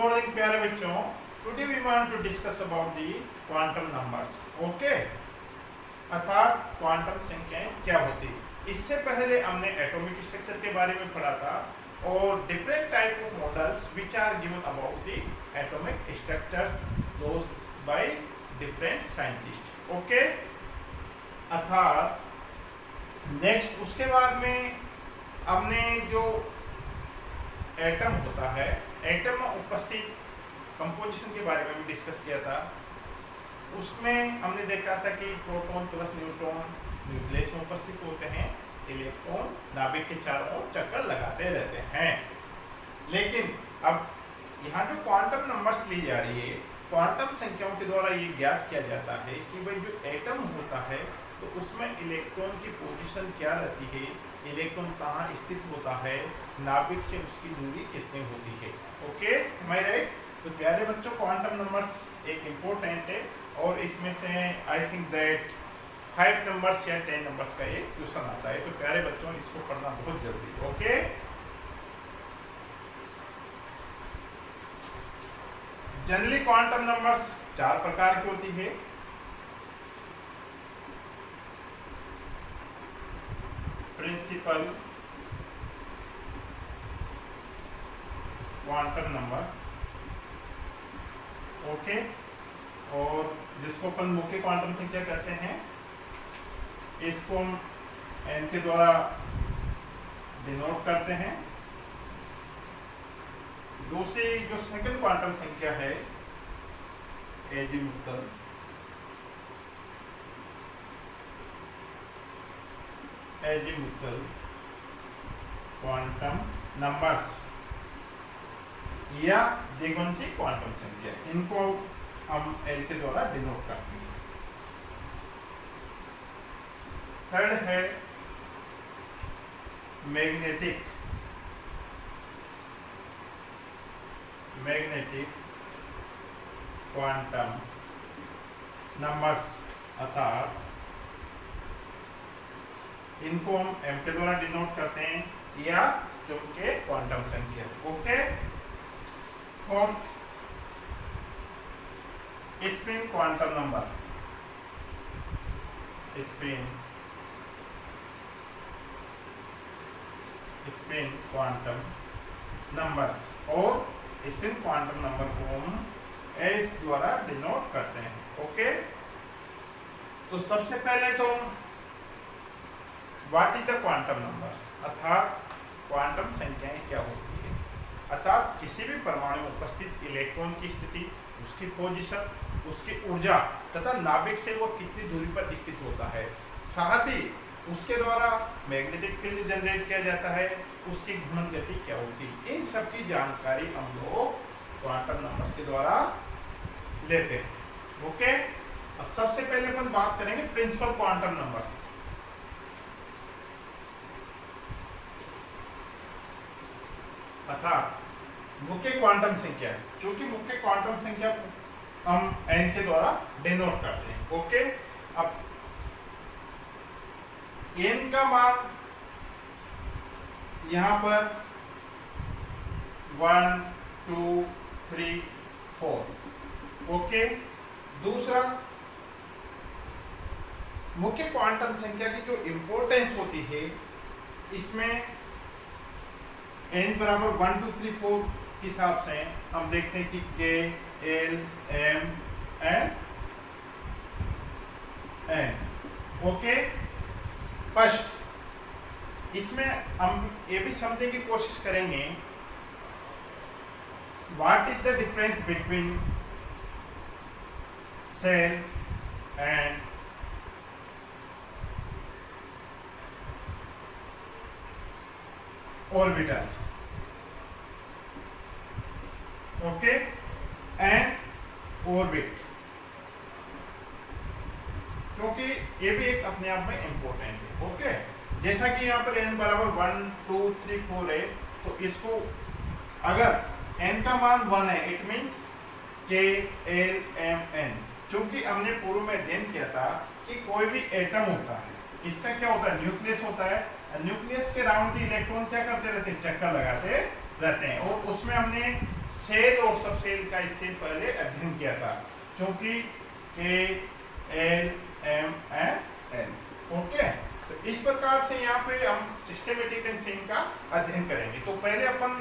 Morning प्यारे बच्चों, today we want to discuss about the quantum numbers. Okay, अर्थात quantum संख्याएं क्या होती है। इससे पहले हमने एटॉमिक स्ट्रक्चर के बारे में पढ़ा था और different type of models which are given about the atomic structures those by different scientist. Okay, अर्थात नेक्स्ट उसके बाद में हमने जो एटम होता है, एटम में उपस्थित कंपोजिशन के बारे में भी डिस्कस किया था। उसमें हमने देखा था कि प्रोटॉन प्लस न्यूट्रॉन न्यूक्लियस में उपस्थित होते हैं, इलेक्ट्रॉन नाभिक के चारों ओर चक्कर लगाते रहते हैं। लेकिन अब यहाँ जो क्वांटम नंबर्स ली जा रही है, क्वांटम संख्याओं के द्वारा ये ज्ञात किया जाता है कि भाई जो एटम होता है तो उसमें इलेक्ट्रॉन की पोजीशन क्या रहती है, इलेक्ट्रॉन कहाँ स्थित होता है, नाभिक से उसकी दूरी कितनी होती है। Okay, am I right? तो प्यारे बच्चों, क्वांटम नंबर्स एक इम्पोर्टेंट है और इसमें से आई थिंक दैट 5 नंबर्स या 10 नंबर्स का एक क्वेश्चन आता है। तो प्यारे बच्चों, इसको पढ़ना बहुत जरूरी है। ओके, जनरली क्वांटम नंबर्स 4 प्रकार की होती है। प्रिंसिपल क्वांटम नंबर्स, ओके, और जिसको अपन मुख्य क्वांटम संख्या कहते हैं, इसको हम n के द्वारा डिनोट करते हैं। दूसरी जो सेकंड क्वांटम संख्या है एजीमुथल, एजीमुथल क्वांटम नंबर्स या द्विगुणित क्वांटम संख्या, इनको हम L के द्वारा डिनोट करते हैं। थर्ड है मैग्नेटिक, मैग्नेटिक क्वांटम नंबर्स, अर्थात इनको हम M के द्वारा डिनोट करते हैं या चुंबकीय क्वांटम संख्या। ओके, और spin quantum number, spin spin quantum numbers, और स्पिन क्वांटम नंबर को हम S द्वारा डिनोट करते हैं। ओके, तो सबसे पहले तो what is the quantum numbers, अर्थात क्वांटम संख्याएं क्या होती है। अर्थात किसी भी परमाणु में उपस्थित इलेक्ट्रॉन की स्थिति, उसकी पोजीशन, उसकी ऊर्जा तथा नाभिक से वो कितनी दूरी पर स्थित होता है, साथ ही उसके द्वारा मैग्नेटिक फील्ड जनरेट किया जाता है, उसकी घूर्णन गति क्या होती है, इन सब की जानकारी हम लोग क्वांटम नंबर्स के द्वारा लेते हैं। ओके, अब सबसे पहले अपन बात करेंगे प्रिंसिपल क्वांटम नंबर्स। अर्थात मुख्य क्वांटम संख्या, चूंकि मुख्य क्वांटम संख्या हम n के द्वारा डिनोट करते हैं। ओके, अब n का मान यहां पर 1 2 3 4। ओके, दूसरा मुख्य क्वांटम संख्या की जो इंपॉर्टेंस होती है, इसमें n बराबर 1 2 3 4 के हिसाब से हम देखते हैं कि K, L, M and N। Okay, स्पष्ट। इसमें हम ये भी समझने की कोशिश करेंगे what is the difference between shell and orbitals. Okay, and orbit, क्योंकि ये भी एक अपने आप में इंपॉर्टेंट है। ओके, जैसा कि यहाँ पर n बराबर 1 2 3 4 है, तो इसको अगर n का मान 1 है, it means K L M N। चूंकि हमने पूर्व में अध्ययन किया था कि कोई भी एटम होता है, इसका क्या होता है, न्यूक्लियस होता है। न्यूक्लियस के राउंड इलेक्ट्रॉन क्या करते रहते हैं, चक्कर लगाते रहते हैं, और उसमें हमने सेल और सबसेल का इससे पहले अध्ययन किया था, क्योंकि के एल एम एन। ओके, तो इस प्रकार से यहाँ पे हम सिस्टमेटिक एंड सेम का अध्ययन करेंगे। तो पहले अपन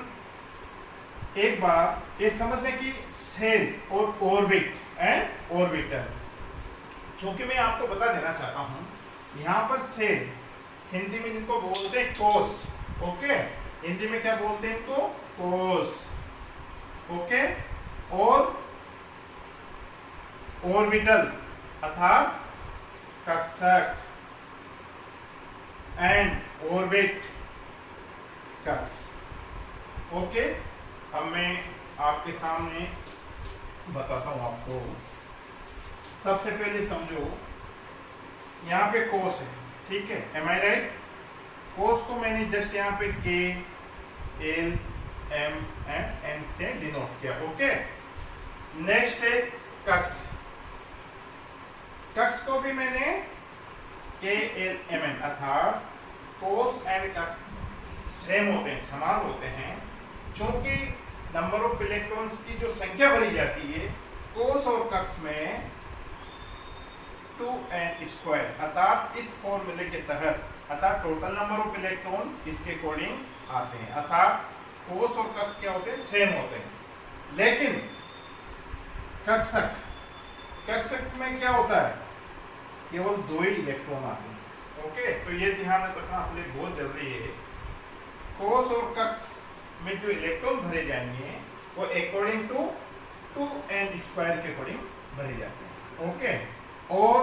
एक बार ये समझ लें कि सेल और ऑर्बिट एंड ऑर्बिटर, क्योंकि मैं आपको बता देना चाहता हूँ, यहाँ पर सेल हिंदी में जिनको बोलते हैं कोस। ओके, हिंदी में क्या बोलते हैं इनको? कोस। ओके, और ऑर्बिटल अर्थात कक्षक एंड ऑर्बिट कक्ष। ओके, अब मैं आपके सामने बताता हूं आपको। सबसे पहले समझो, यहाँ पे कोस है, ठीक है, एम आई राइट? कोस को मैंने जस्ट यहाँ पे के एल एम एन से डिनोट किया। ओके, नेक्स्ट है कक्ष। कक्ष को भी मैंने के एल एम एन, अर्थात कोस एंड कक्ष सेम होते हैं, समान होते हैं, क्योंकि नंबर ऑफ इलेक्ट्रॉन्स की जो संख्या भरी जाती है कोस और कक्ष में 2n², अर्थात इस फॉर्मूले के तहत, अर्थात टोटल नंबर ऑफ इलेक्ट्रॉन्स इसके अकॉर्डिंग आते हैं, अर्थात कोस और कक्ष क्या होते हैं? सेम होते हैं। लेकिन कक्षक, कक्षक में क्या होता है? केवल 2 ही इलेक्ट्रॉन आते हैं। ओके, तो ये ध्यान रखना अपने लिए बहुत जरूरी है। कोस और कक्ष में जो इलेक्ट्रॉन भरे जाएंगे वो अकॉर्डिंग टू 2n² के अकॉर्डिंग भरे जाते हैं। ओके, और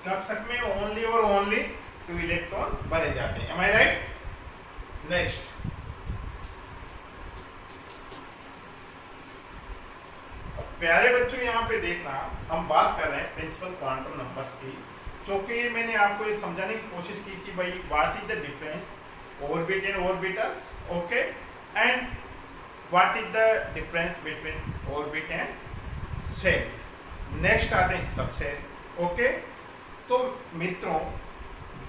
कक्षक में ओनली और ओनली 2 इलेक्ट्रॉन भरे जाते हैं। M I right? नेक्स्ट, प्यारे बच्चों यहाँ पे देखना, हम बात कर रहे हैं प्रिंसिपल क्वांटम नंबर्स की, क्योंकि मैंने आपको ये समझाने की कोशिश की कि भाई what is the difference orbit and orbitals, okay, and what is the difference between orbit and shell. Next आते हैं सबसेल। ओके, तो मित्रों,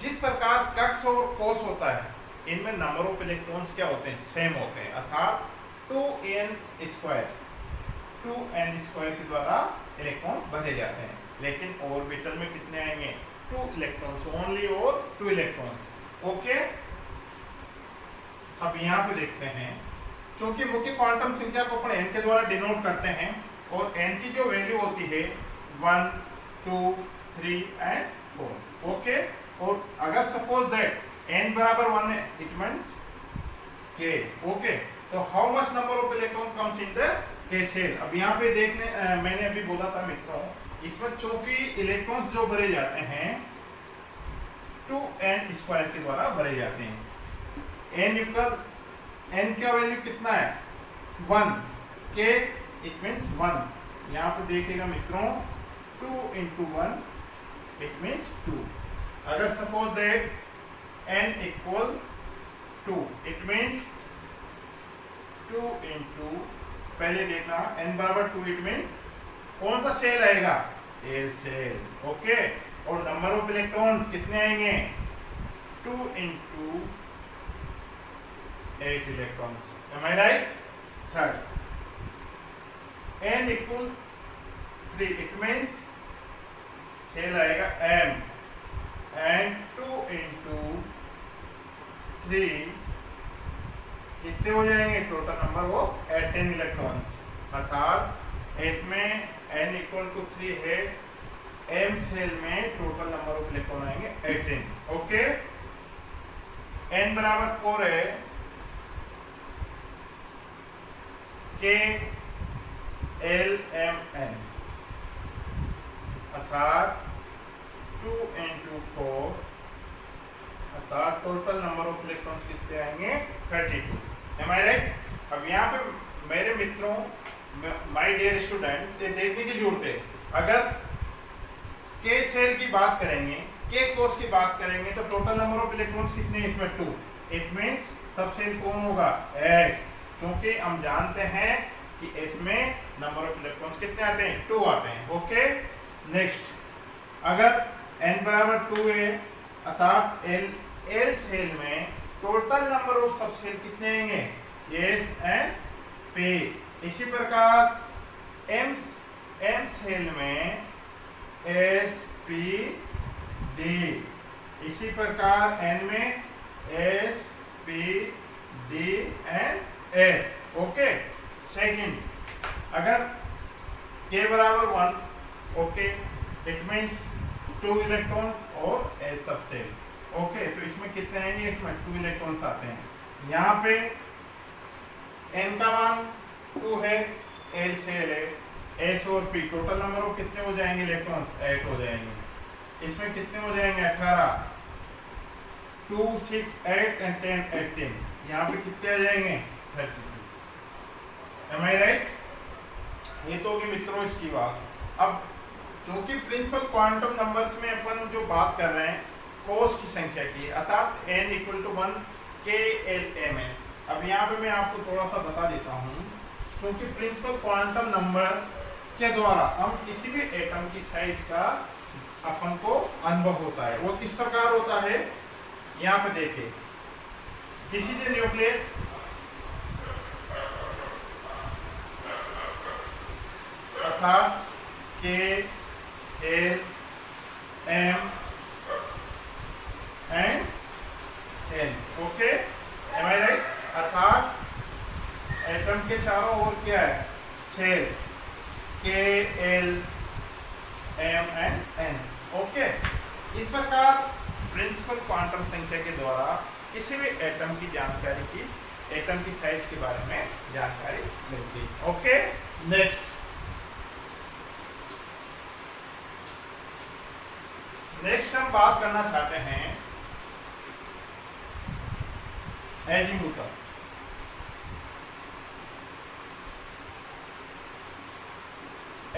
जिस प्रकार कक्ष और कोस होता है, इनमें नंबर ऑफ इलेक्ट्रॉन्स क्या होते हैं? सेम होते हैं, अर्थात 2n² के द्वारा इलेक्ट्रॉन्स भरे जाते हैं। लेकिन ऑर्बिटल में कितने आएंगे? 2 इलेक्ट्रॉन्स ओनली, और 2 इलेक्ट्रॉन्स। ओके, अब यहाँ पे देखते हैं, क्योंकि मुख्य क्वांटम संख्या को अपन n के द्वारा डिनोट करते हैं, और n की जो वैल्यू होती है 1, 2, 3 एंड 4। ओके, और अगर सपोज दैट n बराबर 1 है, इट मींस k। ओके, तो how much number of electron comes in the के सेल। अब यहाँ पे देखने मैंने अभी बोला था मित्रों, इसमें चूंकि इलेक्ट्रॉन्स जो भरे जाते हैं 2n² के द्वारा भरे जाते हैं। n का वैल्यू कितना है? 1, k इट मींस 1। यहाँ पे देखिएगा मित्रों, 2 × 1 इट मींस 2। अगर suppose that n = 2, it means 2 × पहले देखना, n बराबर 2, इट मींस कौन सा सेल आएगा? L shell. ओके, और नंबर ऑफ इलेक्ट्रॉन्स कितने आएंगे? 2 × 8 electrons. Am I right? Third, n = 3, it means shell आएगा m, एंड 2 × 3 कितने हो जाएंगे? टोटल नंबर वो 18 इलेक्ट्रॉन्स, अर्थात 8 में n = 3 है, m सेल में टोटल नंबर ऑफ इलेक्ट्रॉन आएंगे 18। ओके, n बराबर 4 है, k l m n, अर्थात 2 × 4, अर्थात टोटल नंबर ऑफ इलेक्ट्रॉन्स कितने आएंगे? 32। M I right? अब यहाँ पे मेरे मित्रों, माय डियर स्टूडेंट्स, ये देखने की जरूरत है, अगर के सेल की बात करेंगे, के कोस की बात करेंगे, तो टोटल नंबर ऑफ इलेक्ट्रॉन्स कितने हैं इसमें? 2। इट मींस सबसेल कौन होगा? S, क्योंकि हम जानते हैं कि इसमें नंबर ऑफ इलेक्ट्रॉन्स कितने आते हैं? 2 आते हैं। ओके, नेक्स्ट, अगर n बराबर 2 है, अर्थात एल सेल में टोटल नंबर ऑफ सबसेल कितने आएंगे? S and P. इसी प्रकार एम सेल में एस पी डी, इसी प्रकार एन में S P D and A. Okay. Second, अगर के बराबर 1, ओके, इट मीन्स 2 इलेक्ट्रॉन्स और एस सब सेल। ओके, तो इसमें कितने आएंगे? इसमें 2 इलेक्ट्रॉन्स आते हैं। यहाँ पे एन का मान 2 है, एल सेल है, एस और पी टोटल नंबर वो कितने हो जाएंगे इलेक्ट्रॉन्स? 8 हो जाएंगे। इसमें कितने हो जाएंगे? 18, 2, 6, 8 एंड 10, 18। यहाँ पे कितने आ जाएंगे? 32। M I right? ये तो होगी मित्रों इसकी बात। अब चूंकि प्रिंसिपल क्वांटम नंबर्स में अपन जो बात कर रहे हैं कोस की संख्या की, अर्थात n इक्वल टू 1 के एल एम है। अब यहाँ पे मैं आपको थोड़ा सा बता देता हूँ, क्योंकि प्रिंसिपल क्वांटम नंबर के द्वारा हम किसी भी एटम की साइज का अपन को अनुभव होता है। वो किस प्रकार होता है? यहाँ पे देखिए, दिस इज ए न्यूक्लियस, अर्थात K L M and N. Okay, am I right? अर्थात एटम के चारों ओर क्या है? Shell, K L M and N. Okay, इस प्रकार प्रिंसिपल क्वांटम संख्या के द्वारा किसी भी एटम की जानकारी की, एटम की साइज के बारे में जानकारी मिलती है। ओके, नेक्स्ट हम बात करना चाहते हैं azimuthal.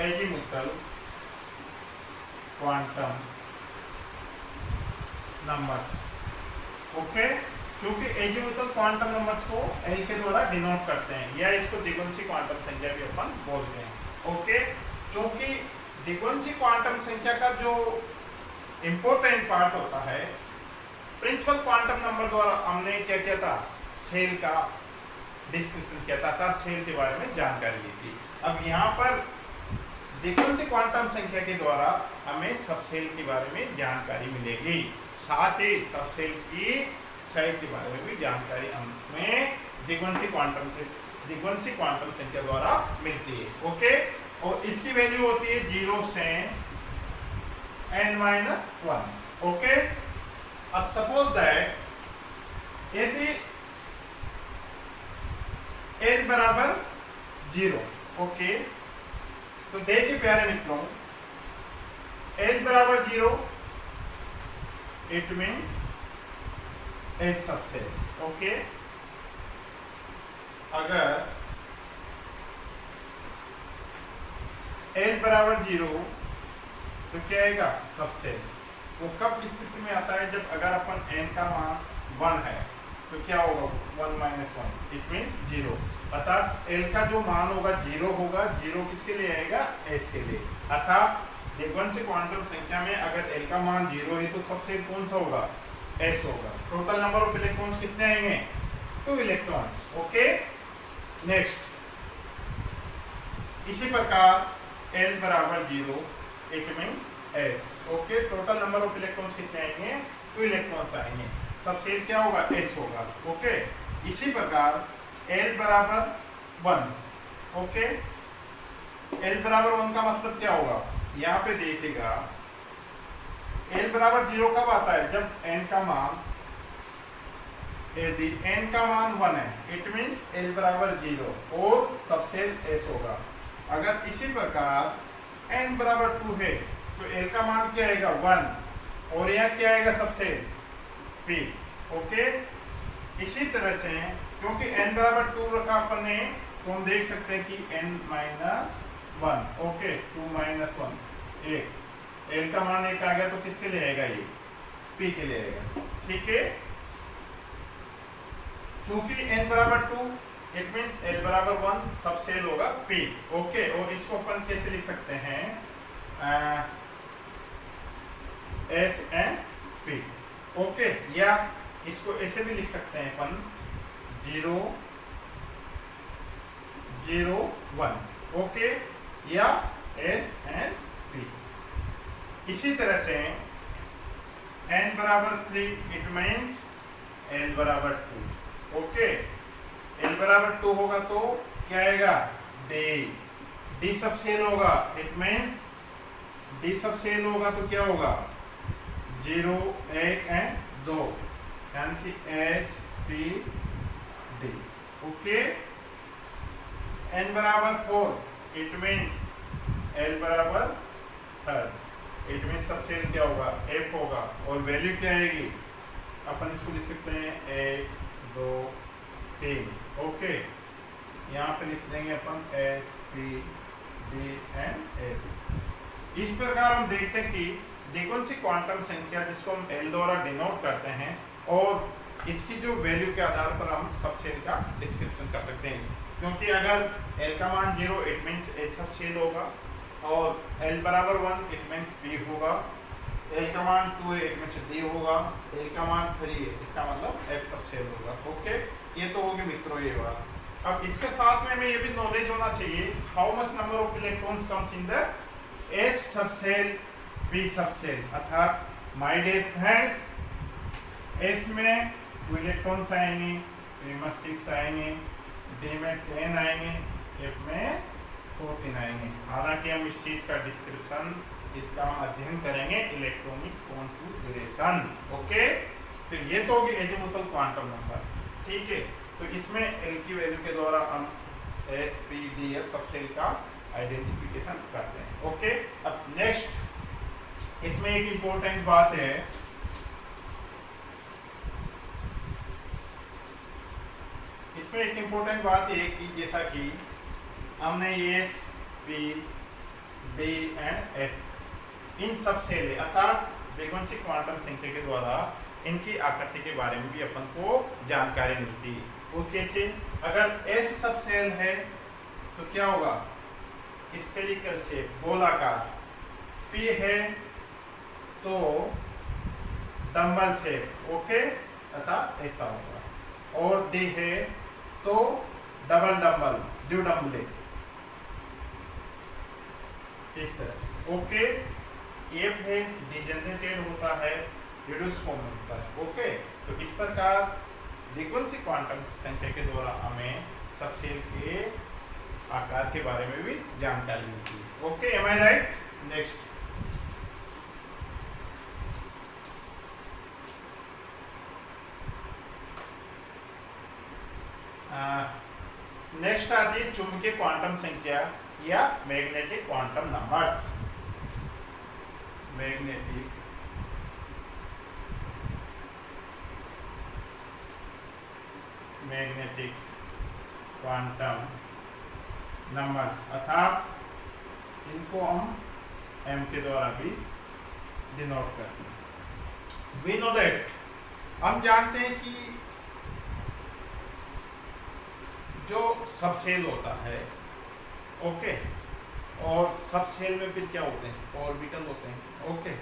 Azimuthal quantum numbers. Okay, क्योंकि एजीमुथल क्वांटम नंबर्स को एल के द्वारा डिनोट करते हैं, या इसको द्विगुंसी क्वांटम संख्या भी अपन बोलते हैं। ओके, क्योंकि द्विगुंसी क्वांटम संख्या का जो इंपॉर्टेंट पार्ट होता है, प्रिंसिपल क्वांटम नंबर द्वारा हमने क्या किया था? सेल का डिस्क्रिप्शन किया था, सेल के बारे में जानकारी दी थी। अब यहाँ पर द्विगुंसी क्वांटम संख्या के द्वारा हमें सबसेल के बारे में जानकारी मिलेगी, साथ ही सबसेल की साइज के बारे में भी जानकारी हमें द्विगुंसी क्वांटम संख्या द्वारा मिलती है। ओके, और इसकी वैल्यू होती है 0 से n-1। ओके, अब सपोज दैट यदि n बराबर 0, ओके, तो देखिए प्यारे मित्रों, n बराबर 0 it means S subshell. Okay, अगर n बराबर 0 तो क्या आएगा? सबसेल। वो कब स्थिति में आता है? जब अगर अपन n का मान 1 है तो क्या होगा? 1 - 1 इट मीन्स 0। अर्थात l का जो मान होगा 0 होगा। 0 किसके लिए आएगा? s के लिए। अर्थात द्विगुंसी क्वांटम संख्या में अगर l का मान 0 है तो सबसेल कौन सा होगा? s होगा। टोटल नंबर ऑफ इलेक्ट्रॉन्स कितने आएंगे? 2 इलेक्ट्रॉन्स। ओके, नेक्स्ट, इसी प्रकार l बराबर 0 it means s। Okay, total number of electrons कितने आएंगे? 2 इलेक्ट्रॉन्स आएंगे। सबसेल क्या होगा? s होगा। ओके, इसी प्रकार l बराबर 1। ओके, l बराबर 1 का मतलब क्या होगा? यहाँ पे देखिएगा, l बराबर 0 कब आता है? जब n का मान, यदि n का मान 1 है इट मीन्स l बराबर 0 और सबसेल s होगा। अगर इसी प्रकार n बराबर 2 है तो l का मान क्या आएगा? 1, और यहाँ क्या आएगा? Subshell p। ओके, इसी तरह से क्योंकि n बराबर 2 रखा अपन ने, तो हम देख सकते हैं कि n-1। ओके, 2 - 1 1, l का मान 1 आ गया तो किसके लिए आएगा? ये p के लिए आएगा। ठीक है, क्योंकि n बराबर 2 इट मीन्स l बराबर 1, सबसेल होगा p। ओके, और इसको अपन कैसे लिख सकते हैं? s and p। ओके, या इसको ऐसे भी लिख सकते हैं अपन 0 0 1, ओके, या S एंड P। इसी तरह से n बराबर 3 इट मीन्स l बराबर 2, ओके। l बराबर 2 होगा तो क्या आएगा, d सब सेल होगा, इट मीन्स d सब सेल होगा तो क्या होगा 0 1 एंड 2, यानी कि S P D, okay. n बराबर 4 इट मीन्स l बराबर 3, इट मीन्स सब सेल क्या होगा f होगा, और वैल्यू क्या आएगी, अपन इसको लिख सकते हैं 1 2 3, ओके। यहाँ पे लिख देंगे अपन S P D and A। इस प्रकार हम देखते हैं कि कौन सी क्वांटम संख्या जिसको हम L द्वारा डिनोट करते हैं, और इसकी जो वैल्यू के आधार पर हम सब सेल का डिस्क्रिप्शन कर सकते हैं। क्योंकि अगर L का मान 0 इट मीन्स S सब सेल होगा, और L बराबर 1 इट मीन्स P होगा, L का मान 2 है इट मीन्स D होगा, L का मान 3 है इसका मतलब X सब सेल होगा, ओके। ये तो होगी मित्रों ये बात। अब इसके साथ में हमें ये भी नॉलेज होना चाहिए how much number of electrons comes in the S subshell P subshell, अर्थात माय डियर फ्रेंड्स S में 2 इलेक्ट्रॉन्स आएंगे, P में 6 आएंगे, D में 10 आएंगे, F में 14 आएंगे। हालांकि हम इस चीज का डिस्क्रिप्शन, इसका हम अध्ययन करेंगे इलेक्ट्रॉनिक कॉन्फ़िगरेशन, ओके। तो ये तो होगी एजीमुथल क्वांटम नंबर, ठीक है। तो इसमें L की वैल्यू के द्वारा हम S P D F subshell का आइडेंटिफिकेशन करते हैं, ओके। अब नेक्स्ट इसमें एक इंपॉर्टेंट बात है, इसमें एक इंपॉर्टेंट बात है कि जैसा कि हमने S P D and F इन सब सेल अर्थात फ्रीक्वेंसी क्वांटम संख्या के द्वारा इनकी आकृति के बारे में भी अपन को जानकारी मिलती है। वो कैसे, अगर S सब सेल है तो क्या होगा स्फेरिकल शेप, गोलाकार, P है तो डंबल शेप, ओके, अर्थात ऐसा होगा, और D है तो डबल डंबल, ड्यूडम्बले, इस तरह से, ओके। F है डिजेनरेटेड होता है, रिड्यूस फॉर्म में होता है, ओके। तो इस प्रकार फ्रीक्वेंसी क्वांटम संख्या के द्वारा हमें सब सेल के आकार के बारे में भी जानकारी मिलती है, okay. Am I right? Next next आती है चुंबकीय क्वांटम संख्या या magnetic quantum numbers. Magnetic quantum numbers, अर्थात इनको हम m के द्वारा भी डिनोट करते हैं। वी नो दैट, हम जानते हैं कि जो सब सेल होता है, ओके, और सब सेल में फिर क्या होते हैं, ऑर्बिटल होते हैं, ओके।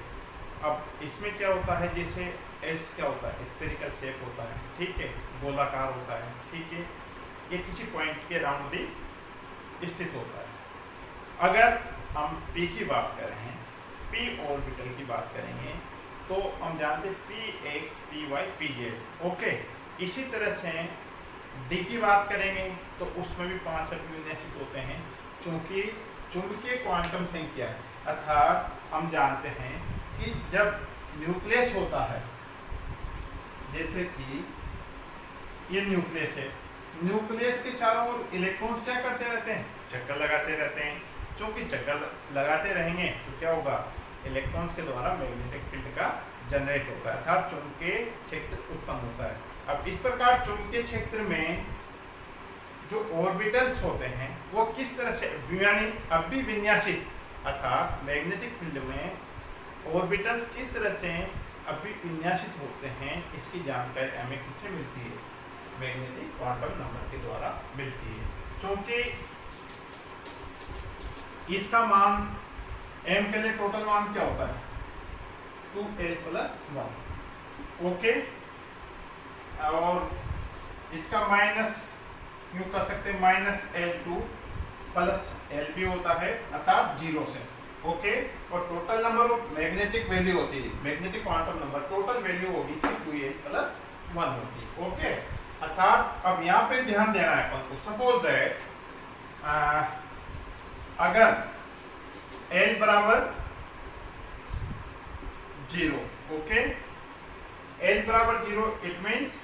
अब इसमें क्या होता है, जैसे S क्या होता है, स्फेरिकल शेप होता है, ठीक है, गोलाकार होता है, ठीक है, ये किसी पॉइंट के राउंड भी स्थित होता है। अगर हम P की बात कर रहे हैं, P ऑर्बिटल की बात करेंगे तो हम जानते हैं Px, Py, Pz, ओके। इसी तरह से D की बात करेंगे तो उसमें भी 5 विन्यासित होते हैं, क्योंकि चुंबकीय क्वांटम संख्या अर्थात हम जानते हैं कि जब न्यूक्लियस होता है, जैसे कि ये न्यूक्लियस है, न्यूक्लियस के चारों ओर इलेक्ट्रॉन्स क्या करते रहते हैं, चक्कर लगाते रहते हैं। क्योंकि चक्कर लगाते रहेंगे तो क्या होगा, इलेक्ट्रॉन्स के द्वारा मैग्नेटिक फील्ड का जनरेट होता है, अर्थात चुंबकीय क्षेत्र उत्पन्न होता है। अब इस प्रकार चुंबकीय क्षेत्र में जो ऑर्बिटल्स होते हैं वो किस तरह से अभिविन्यासित, अर्थात मैग्नेटिक फील्ड में ऑर्बिटल्स किस तरह से अभिविन्यासित होते हैं, इसकी जानकारी हमें किससे मिलती है, मैग्नेटिक क्वांटम नंबर के द्वारा मिलती है। क्योंकि इसका मान m के लिए टोटल मान क्या होता है, 2l+1, ओके, और इसका माइनस यूँ कर सकते हैं माइनस L2 प्लस L भी होता है अर्थात 0 से। ओके, और total number of magnetic value होती है, magnetic quantum number total value होगी C2H प्लस 1 होती है। ओके, अर्थात अब यहाँ पे ध्यान देना है अपन को। सपोज दैट अगर L बराबर 0, ओके, L बराबर 0 इट मीन्स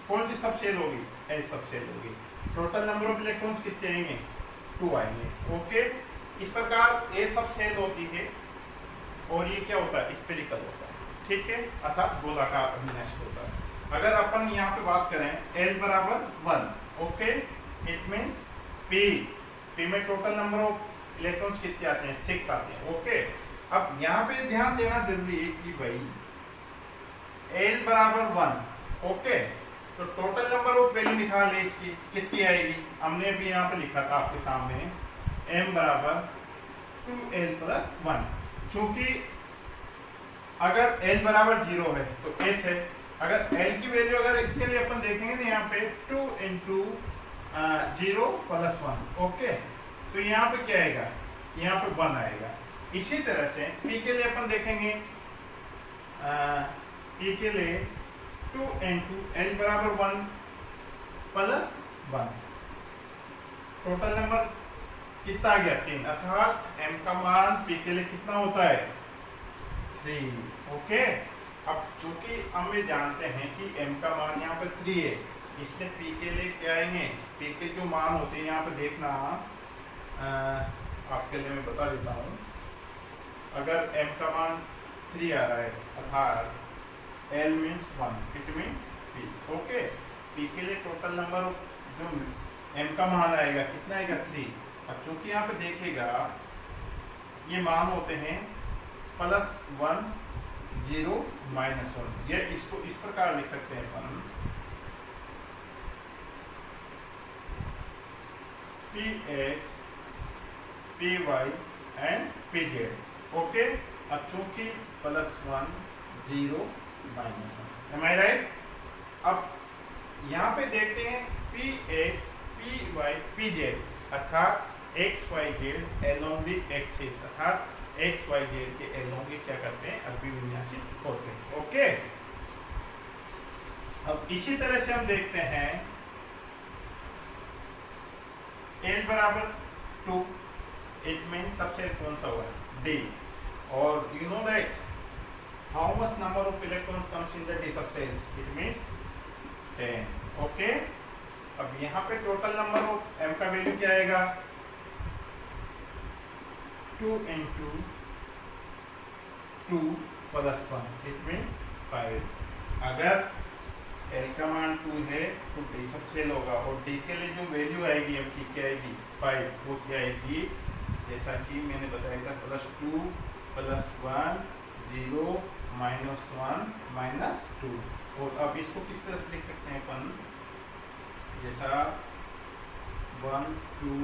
कौन सी सब शेल होगी? L सब शेल होगी। टोटल नंबर ऑफ इलेक्ट्रॉन्स कितने आएंगे? 2 आएंगे। ओके, इस प्रकार A सब शेल होती है और ये क्या होता है? स्फेरिकल होता है, ठीक है, अर्थात गोलाकार अभिनष्ट होता है। अगर अपन यहाँ पे बात करें L बराबर 1, ओके, इट मीन्स P में टोटल नंबर ऑफ इलेक्ट्रॉन्स कितने आते हैं? 6 आते हैं। ओके, अब यहाँ पे ध्यान देना जरूरी है कि भाई L बराबर 1, ओके, तो टोटल नंबर ऑफ वैल्यू निकाल ले इसकी कितनी आएगी? हमने भी यहाँ पे लिखा था आपके सामने M बराबर 2L प्लस 1। चूंकि अगर L बराबर 0 है तो S है, अगर L की वैल्यू अगर इसके लिए अपन देखेंगे तो यहाँ पे 2 इंटू 0 प्लस 1, ओके, तो यहाँ पे क्या आएगा? यहाँ पे 1 आएगा। इसी तरह से P के लिए अपन देखेंगे, P के लिए 2 इंटू L बराबर 1 प्लस 1, टोटल नंबर कितना आ गया? 3, अर्थात M का मान P के लिए कितना होता है? 3। ओके, अब चूंकि हम ये जानते हैं कि M का मान यहाँ पे 3 है, इसलिए P के लिए क्या आएंगे? P के जो मान होते हैं यहाँ पे देखना, आपके लिए मैं बता देता हूँ। अगर M का मान 3 आ रहा है अर्थात L means 1, it means P। Okay, P के लिए टोटल नंबर जो M का मान आएगा कितना आएगा? 3। अब चूंकि यहाँ पे देखिएगा ये मान होते हैं प्लस 1, 0, माइनस 1, ये इसको इस प्रकार लिख सकते हैं अपन, Px, Py and Pz। Okay, अब चूंकि plus 1, 0, minus 1, M I right? अब यहाँ पे देखते हैं Px, Py, Pz अर्थात x, y, z along the axis, अर्थात x, y, z के along ये क्या करते हैं? अभिविन्यासित होते हैं। ओके, अब इसी तरह से हम देखते हैं L बराबर 2, इट मीन सबसे कौन सा होगा? D, और you know that how much number of electrons comes in the D subcells? It means 10। Okay, अब यहाँ पे टोटल नंबर ऑफ M का वैल्यू क्या आएगा? 2 इंटू 2 प्लस 1, इट मीन्स 5। अगर L का मान 2 है तो D सबसेल होगा, और D के लिए जो वैल्यू आएगी M की क्या आएगी? 5, वो क्या आएगी? जैसा कि मैंने बताया था, प्लस 2 प्लस 1, 0, माइनस 1, माइनस 2। और अब इसको किस तरह से लिख सकते हैं अपन? जैसा 1, 2,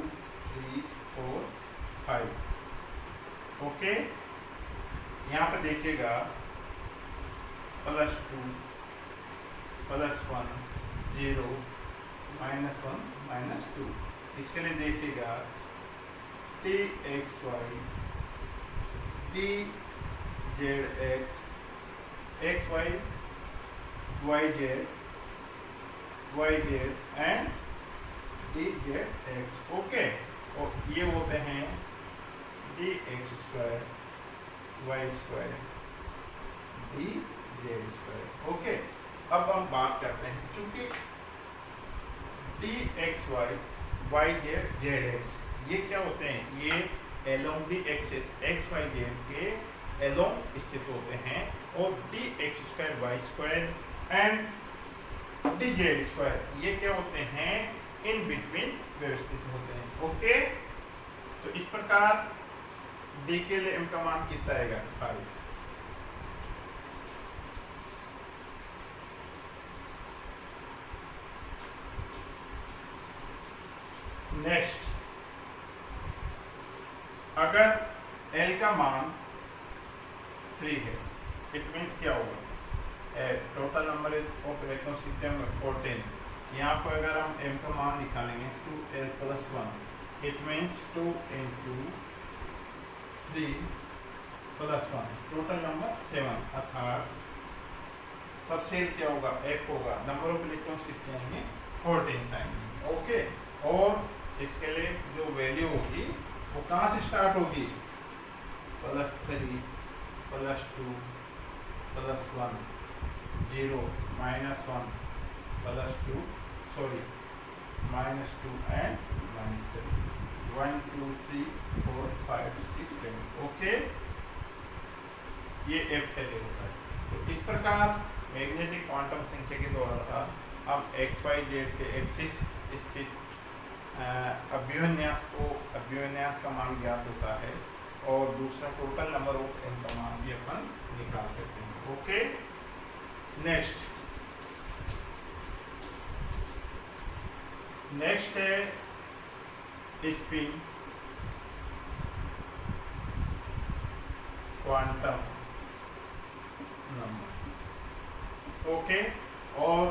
3, 4, 5। ओके, यहाँ पे देखिएगा प्लस 2 प्लस 1, 0, माइनस 1, माइनस 2। इसके लिए देखिएगा Txy, Tzx, xy, yz, yz and dzx। Okay, और ये होते हैं dx square, y square, dz square. Okay, अब हम बात करते हैं, चूंकि dxy, yz, zx ये क्या होते हैं? ये along the axis x, y, z के along स्थित होते हैं, और dx square, y square and dz square ये क्या होते हैं? इन बिटवीन व्यवस्थित होते हैं। ओके, तो इस प्रकार D के लिए M का मान कितना आएगा? 5। नेक्स्ट, अगर L का मान 3 है, इट मीन्स क्या होगा? टोटल नंबर ऑफ इलेक्ट्रॉन्स कितने होंगे? 14। यहाँ पर अगर हम m का मान निकालेंगे 2l + 1, it means 2 × 3 + 1, total number 7, अर्थात सब सेल क्या होगा, एक होगा, नंबर ऑफ इलेक्ट्रॉन्स कितने आएंगे, 14 आएंगे। ओके, और इसके लिए जो वैल्यू होगी वो कहाँ से स्टार्ट होगी, +3 +2 +1 0 -1 +2 सॉरी -2 एंड -3 1 2 3 4 5 6 7। ओके, ये f पहले होता है। तो इस प्रकार मैग्नेटिक क्वांटम संख्या के द्वारा हम XYZ के एक्सिस स्थित अभिविन्यास का मान ज्ञात होता है, और दूसरा टोटल नंबर ऑफ m का मान भी अपन निकाल सकते हैं। ओके, नेक्स्ट है स्पिन क्वांटम नंबर। ओके, और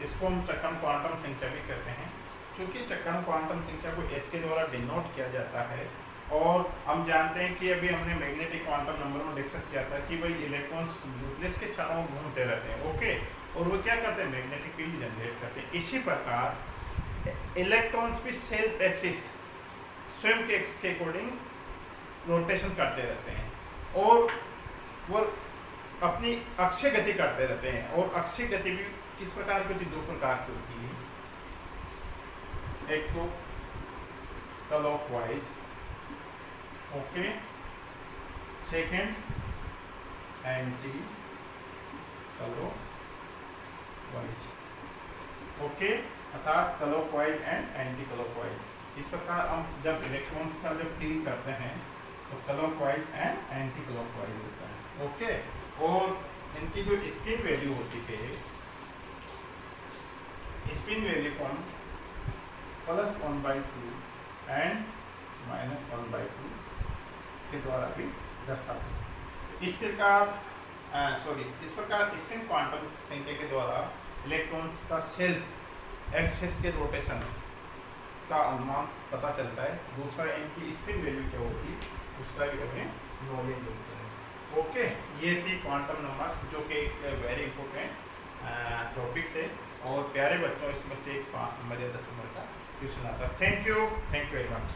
इसको हम चक्कन क्वांटम संख्या भी कहते हैं, क्योंकि चक्कन क्वांटम संख्या को s के द्वारा डिनोट किया जाता है। और हम जानते हैं कि अभी हमने मैग्नेटिक क्वांटम नंबर में डिस्कस किया था कि भाई इलेक्ट्रॉन्स न्यूक्लियस के चारों घूमते रहते हैं। ओके, और वो क्या करते हैं, मैग्नेटिक फील्ड जनरेट करते हैं। इसी प्रकार इलेक्ट्रॉन्स भी सेल्फ एक्सिस, स्वयं के एक्स के अकॉर्डिंग रोटेशन करते रहते हैं, और वो अपनी अक्षीय गति करते रहते हैं। और अक्षीय गति भी किस प्रकार की होती है, 2 प्रकार की होती है। एक तो clockwise, okay, second anti clockwise. Okay, अर्थात क्लॉकवाइज एंड एंटी क्लॉकवाइज। इस प्रकार हम जब इलेक्ट्रॉन्स का जब डील करते हैं तो क्लॉकवाइज एंड एंटी क्लॉकवाइज होता है। ओके, और इनकी जो स्पिन वैल्यू होती है, स्पिन वैल्यू को हम +1/2 एंड -1/2 के द्वारा भी दर्शाते हैं। इस प्रकार स्पिन क्वांटम संख्या के द्वारा इलेक्ट्रॉन्स का सेल्फ एक्सिस के रोटेशन का अनुमान पता चलता है। दूसरा, इनकी स्पिन वैल्यू क्या होगी उसका भी हमें नॉलेज होता है। ओके, ये थी क्वांटम नंबर्स, जो कि एक वेरी इंपॉर्टेंट टॉपिक्स है, और प्यारे बच्चों इसमें से 5 नंबर या 10 नंबर का क्वेश्चन आता है। Thank you very much.